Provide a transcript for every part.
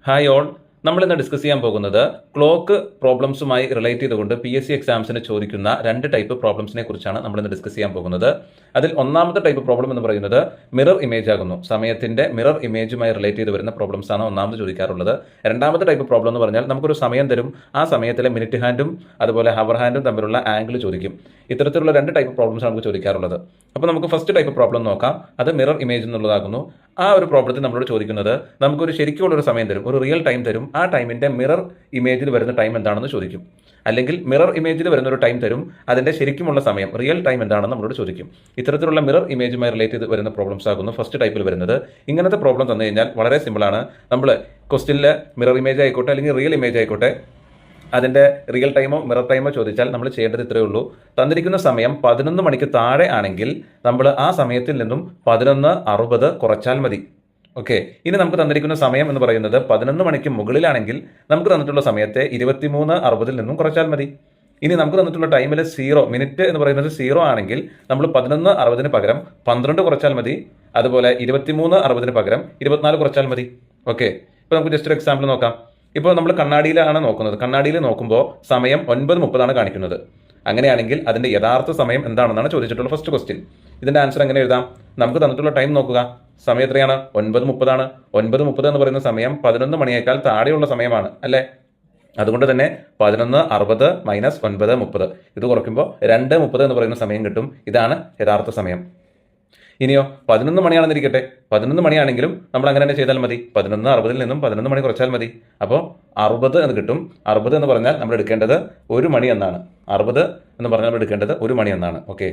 Hi all, നമ്മൾ ഇന്ന് discuss ചെയ്യാൻ പോകുന്നത് ക്ലോക്ക് പ്രോബ്ലംസുമായി റിലേറ്റ് ചെയ്തുകൊണ്ട് PSC എക്സാംസിന് ചോദിക്കുന്ന രണ്ട് ടൈപ്പ് പ്രോബ്ലംസിനെ കുറിച്ചാണ് നമ്മൾ ഇന്ന് ഡിസ്കസ് ചെയ്യാൻ പോകുന്നത്. അതിൽ ഒന്നാമത്തെ ടൈപ്പ് പ്രോബ്ലം എന്ന് പറയുന്നത് മിറർ ഇമേജ് ആകുന്നു. സമയത്തിന്റെ മിറർ ഇമേജുമായി റിലേറ്റ് ചെയ്ത് വരുന്ന പ്രോബ്ലംസ് ആണ് ഒന്നാമത് ചോദിക്കാറുള്ളത്. രണ്ടാമത്തെ ടൈപ്പ് പ്രോബ്ലം എന്ന് പറഞ്ഞാൽ നമുക്കൊരു സമയം തരും, ആ സമയത്തിലെ മിനിറ്റ് ഹാൻഡും അതുപോലെ ഹവർ ഹാൻഡും തമ്മിലുള്ള ആംഗിൾ ചോദിക്കും. ഇത്തരത്തിലുള്ള രണ്ട് ടൈപ്പ് പ്രോബ്ലംസ് ആണ് നമുക്ക് ചോദിക്കാറുള്ളത്. അപ്പോൾ നമുക്ക് ഫസ്റ്റ് ടൈപ്പ് പ്രോബ്ലം നോക്കാം. അത് മിറർ ഇമേജ് എന്നുള്ളതാകുന്നു. ആ ഒരു പ്രോബ്ലത്തിൽ നമ്മളോട് ചോദിക്കുന്നത് നമുക്കൊരു ശരിക്കുള്ളൊരു സമയം തരും, ഒരു റിയൽ ടൈം തരും. ആ ടൈമിന്റെ മിറർ ഇമേജിൽ വരുന്ന ടൈം എന്താണെന്ന് ചോദിക്കും. അല്ലെങ്കിൽ മിറർ ഇമേജിൽ വരുന്ന ഒരു ടൈം തരും, അതിന്റെ ശരിക്കുമുള്ള സമയം റിയൽ ടൈം എന്താണെന്ന് നമ്മളോട് ചോദിക്കും. ഇത്തരത്തിലുള്ള മിറർ ഇമേജുമായി റിലേറ്റ് ചെയ്ത് വരുന്ന പ്രോബ്ലംസ് ആകുന്നു ഫസ്റ്റ് ടൈപ്പിൽ വരുന്നത്. ഇങ്ങനത്തെ പ്രോബ്ലം തന്നു കഴിഞ്ഞാൽ വളരെ സിമ്പിളാണ്. നമ്മൾ ക്വസ്റ്റ്യനിൽ മിറർ ഇമേജ് ആയിക്കോട്ടെ അല്ലെങ്കിൽ റിയൽ ഇമേജ് ആയിക്കോട്ടെ, അതിൻ്റെ റിയൽ ടൈമോ മിറർ ടൈമോ ചോദിച്ചാൽ നമ്മൾ ചെയ്യേണ്ടത് ഇത്രയേ ഉള്ളൂ. തന്നിരിക്കുന്ന സമയം 11 മണിക്ക് താഴെ ആണെങ്കിൽ നമ്മൾ ആ സമയത്തിൽ നിന്നും 11:60 കുറച്ചാൽ മതി. ഓക്കെ, ഇനി നമുക്ക് തന്നിരിക്കുന്ന സമയം എന്ന് പറയുന്നത് 11 മണിക്ക് മുകളിലാണെങ്കിൽ നമുക്ക് തന്നിട്ടുള്ള സമയത്തെ 23:60 നിന്നും കുറച്ചാൽ മതി. ഇനി നമുക്ക് തന്നിട്ടുള്ള ടൈമിൽ 0 മിനിറ്റ് എന്ന് പറയുന്നത് 0 ആണെങ്കിൽ നമ്മൾ 11:60 പകരം 12 കുറച്ചാൽ മതി. അതുപോലെ 23:60 പകരം 24 കുറച്ചാൽ മതി. ഓക്കെ, ഇപ്പോൾ നമുക്ക് ജസ്റ്റ് ഒരു എക്സാമ്പിൾ നോക്കാം. ഇപ്പോൾ നമ്മൾ കണ്ണാടിയിലാണ് നോക്കുന്നത്. കണ്ണാടിയിൽ നോക്കുമ്പോൾ സമയം 9:30 കാണിക്കുന്നത്. അങ്ങനെയാണെങ്കിൽ അതിന്റെ യഥാർത്ഥ സമയം എന്താണെന്നാണ് ചോദിച്ചിട്ടുള്ള ഫസ്റ്റ് ക്വസ്റ്റ്യൻ. ഇതിന്റെ ആൻസർ എങ്ങനെ എഴുതാം? നമുക്ക് തന്നിട്ടുള്ള ടൈം നോക്കുക. സമയം എത്രയാണ്? 9:30 9:30 എന്ന് പറയുന്ന സമയം 11 മണിയേക്കാൾ താഴെയുള്ള സമയമാണ് അല്ലേ? അതുകൊണ്ട് തന്നെ 11:60 - 9:30 ഇത് കുറയ്ക്കുമ്പോൾ 2:30 എന്ന് പറയുന്ന സമയം കിട്ടും. ഇതാണ് യഥാർത്ഥ സമയം. ഇനിയോ 11 മണിയാണെന്നിരിക്കട്ടെ. 11 മണിയാണെങ്കിലും നമ്മൾ അങ്ങനെ തന്നെ ചെയ്താൽ മതി. 11:60 നിന്നും 11 മണി കുറച്ചാൽ മതി. അപ്പോൾ 60 എന്ന് കിട്ടും. 60 എന്ന് പറഞ്ഞാൽ നമ്മൾ എടുക്കേണ്ടത് 1 മണി എന്നാണ്. 60 എന്ന് പറഞ്ഞാൽ നമ്മൾ എടുക്കേണ്ടത് 1 മണി എന്നാണ്. ഓക്കെ,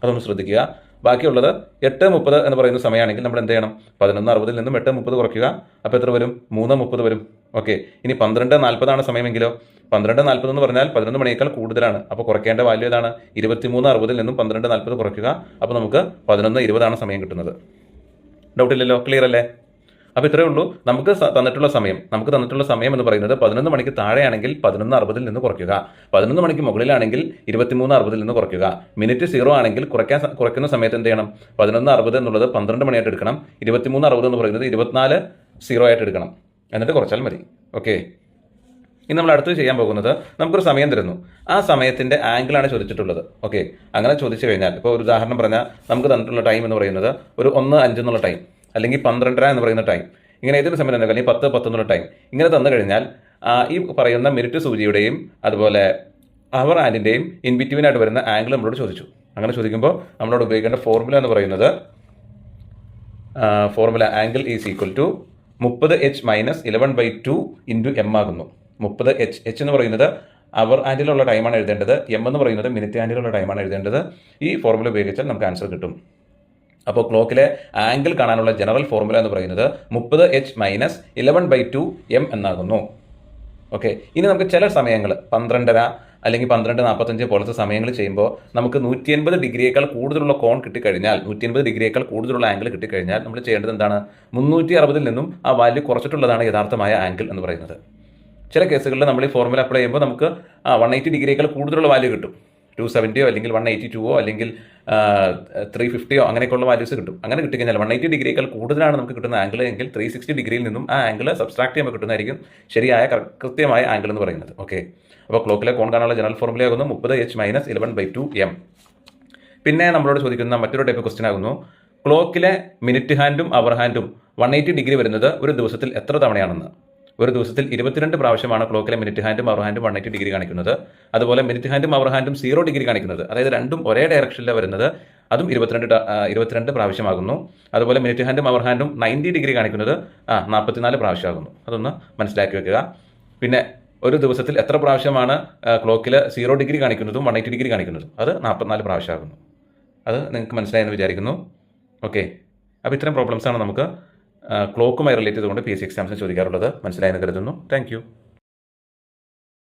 അതൊന്ന് ശ്രദ്ധിക്കുക. ബാക്കിയുള്ളത് 8:30 എന്ന് പറയുന്ന സമയമാണെങ്കിൽ നമ്മൾ എന്ത് ചെയ്യണം? 11:60 നിന്നും 8:30 കുറയ്ക്കുക. അപ്പോൾ എത്ര വരും? 3:30 വരും. ഓക്കെ, ഇനി 12:40 സമയമെങ്കിലോ? 12:40 എന്ന് പറഞ്ഞാൽ 11 മണിയേക്കാൾ കൂടുതലാണ്. അപ്പോൾ കുറയ്ക്കേണ്ട വാല്യൂ ഏതാണ്? 23:60 നിന്നും 12:40 കുറയ്ക്കുക. അപ്പോൾ നമുക്ക് 11:20 സമയം കിട്ടുന്നത്. ഡൗട്ട് ഇല്ലല്ലോ? ക്ലിയർ അല്ലേ? അപ്പോൾ ഇത്രയേ ഉള്ളൂ. നമുക്ക് തന്നിട്ടുള്ള സമയം എന്ന് പറയുന്നത് 11 മണിക്ക് താഴെയാണെങ്കിൽ 11:60 നിന്ന് കുറയ്ക്കുക. 11 മണിക്ക് മുകളിലാണെങ്കിൽ 23:60 നിന്ന് കുറയ്ക്കുക. മിനിറ്റ് 0 ആണെങ്കിൽ കുറയ്ക്കുന്ന സമയത്ത് എന്ത് ചെയ്യണം? 11:60 എന്നുള്ളത് 12 മണിയായിട്ട് എടുക്കണം. 23:60 എന്ന് പറയുന്നത് 24:0 ആയിട്ട് എടുക്കണം. എന്നിട്ട് കുറച്ചാൽ മതി. ഓക്കെ, ഇനി നമ്മൾ അടുത്ത് ചെയ്യാൻ പോകുന്നത് നമുക്കൊരു സമയം തരുന്നു. ആ സമയത്തിന്റെ ആംഗിളാണ് ചോദിച്ചിട്ടുള്ളത്. ഓക്കെ, അങ്ങനെ ചോദിച്ചു കഴിഞ്ഞാൽ ഇപ്പോൾ ഒരു ഉദാഹരണം പറഞ്ഞാൽ നമുക്ക് തന്നിട്ടുള്ള ടൈം എന്ന് പറയുന്നത് ഒരു 1:05 എന്നുള്ള ടൈം, അല്ലെങ്കിൽ 12:30 എന്ന് പറയുന്ന ടൈം, ഇങ്ങനെ ഏതൊരു സമയം തന്നെ, അല്ലെങ്കിൽ 10:10 എന്നുള്ള ടൈം ഇങ്ങനെ തന്നു കഴിഞ്ഞാൽ ഈ പറയുന്ന മിനിറ്റ് സൂചിയുടെയും അതുപോലെ അവർ ഹാൻഡിൻ്റെയും ഇൻ ബിറ്റ്വീൻ ആയിട്ട് വരുന്ന ആംഗിൾ നമ്മളോട് ചോദിച്ചു. അങ്ങനെ ചോദിക്കുമ്പോൾ നമ്മളോട് ഉപയോഗിക്കേണ്ട ഫോർമുല എന്ന് പറയുന്നത് formula angle is equal to 30h - 11/2 × m ആകുന്നു. 30h എന്ന് പറയുന്നത് അവർ ഹാൻഡിലുള്ള ടൈമാണ് എഴുതേണ്ടത്. m എന്ന് പറയുന്നത് മിനിറ്റ് ഹാൻഡിലുള്ള ടൈമാണ് എഴുതേണ്ടത്. ഈ ഫോർമുല ഉപയോഗിച്ചാൽ നമുക്ക് ആൻസർ കിട്ടും. അപ്പോൾ ക്ലോക്കിലെ ആംഗിൾ കാണാനുള്ള ജനറൽ ഫോർമുല എന്ന് പറയുന്നത് 30h - 11/2 m എന്നാകുന്നു. ഓക്കെ, ഇനി നമുക്ക് ചില സമയങ്ങൾ 12:30 അല്ലെങ്കിൽ 12:45 പോലത്തെ സമയങ്ങൾ ചെയ്യുമ്പോൾ നമുക്ക് 180 ഡിഗ്രിയേക്കാൾ കൂടുതലുള്ള കോൺ കിട്ടിക്കഴിഞ്ഞാൽ, 180 ഡിഗ്രിയേക്കാൾ കൂടുതലുള്ള ആംഗിൾ കിട്ടിക്കഴിഞ്ഞാൽ നമ്മൾ ചെയ്യേണ്ടത് എന്താണ്? 360 നിന്നും ആ വാല്യൂ കുറച്ചിട്ടുള്ളതാണ് യഥാർത്ഥമായ ആംഗിൾ എന്ന് പറയുന്നത്. ചില കേസുകളിൽ നമ്മൾ ഈ ഫോർമുല അപ്ലൈ ചെയ്യുമ്പോൾ നമുക്ക് 180 ഡിഗ്രിയേക്കാൾ കൂടുതലുള്ള വാല്യൂ കിട്ടും. 270 അല്ലെങ്കിൽ 182 അല്ലെങ്കിൽ 350 അങ്ങനെയൊക്കെയുള്ള വാല്യൂസ് കിട്ടും. അങ്ങനെ കിട്ടിക്കഴിഞ്ഞാൽ 180 ഡിഗ്രിയേക്കാൾ കൂടുതലാണ് നമുക്ക് കിട്ടുന്ന ആംഗിൾ എങ്കിൽ 360 ഡിഗ്രിയിൽ നിന്നും ആ ആംഗിൾ സബ്സ്ട്രാക്ട് ചെയ്യുമ്പോൾ കിട്ടുന്നതായിരിക്കും ശരിയായ കൃത്യമായ ആംഗിൾ എന്ന് പറയുന്നത്. ഓക്കെ, അപ്പോൾ ക്ലോക്കിലെ കോൺ കാണാനുള്ള ജനറൽ ഫോർമുല ആകുന്നു 30h - 11/2 m. പിന്നെ നമ്മളോട് ചോദിക്കുന്ന മറ്റൊരു ടൈപ്പ് ക്വസ്റ്റ്യൻ ആകുന്നു ക്ലോക്കിലെ മിനിറ്റ് ഹാൻഡും അവർ ഹാൻഡും 180 ഡിഗ്രി വരുന്നത് ഒരു ദിവസത്തിൽ എത്ര തവണയാണെന്ന്. ഒരു ദിവസത്തിൽ 22 പ്രാവശ്യമാണ് ക്ലോക്കിലെ മിനിറ്റ് ഹാൻഡും അവർ ഹാൻഡും 180 ഡിഗ്രി കാണിക്കുന്നത്. അതുപോലെ മിനിറ്റ് ഹാൻഡും അവർ ഹാൻഡും 0 ഡിഗ്രി കാണിക്കുന്നത്, അതായത് രണ്ടും ഒരേ ഡയറക്ഷനിലാണ് വരുന്നത്, അതും 22 പ്രാവശ്യമാകുന്നു. അതുപോലെ മിനിറ്റ് ഹാൻഡും അവർ ഹാൻഡും 90 ഡിഗ്രി കാണിക്കുന്നത് 44 പ്രാവശ്യമാകുന്നു. അതൊന്ന് മനസ്സിലാക്കി വെക്കുക. പിന്നെ ഒരു ദിവസത്തിൽ എത്ര പ്രാവശ്യമാണ് ക്ലോക്കിൽ 0 ഡിഗ്രി കാണിക്കുന്നതും 180 ഡിഗ്രി കാണിക്കുന്നതും, അത് 44 പ്രാവശ്യമാകുന്നു. അത് നിങ്ങൾക്ക് മനസ്സിലായെന്ന് വിചാരിക്കുന്നു. ഓക്കെ, അപ്പോൾ ഇത്തരം പ്രോബ്ലംസാണ് നമുക്ക് ക്ലോക്കുമായി റിലേറ്റ് ചെയ്തുകൊണ്ട് PSC എക്സാംസിന് ചോദിക്കാറുള്ളത്. മനസ്സിലായെന്ന് കരുതുന്നു. Thank you.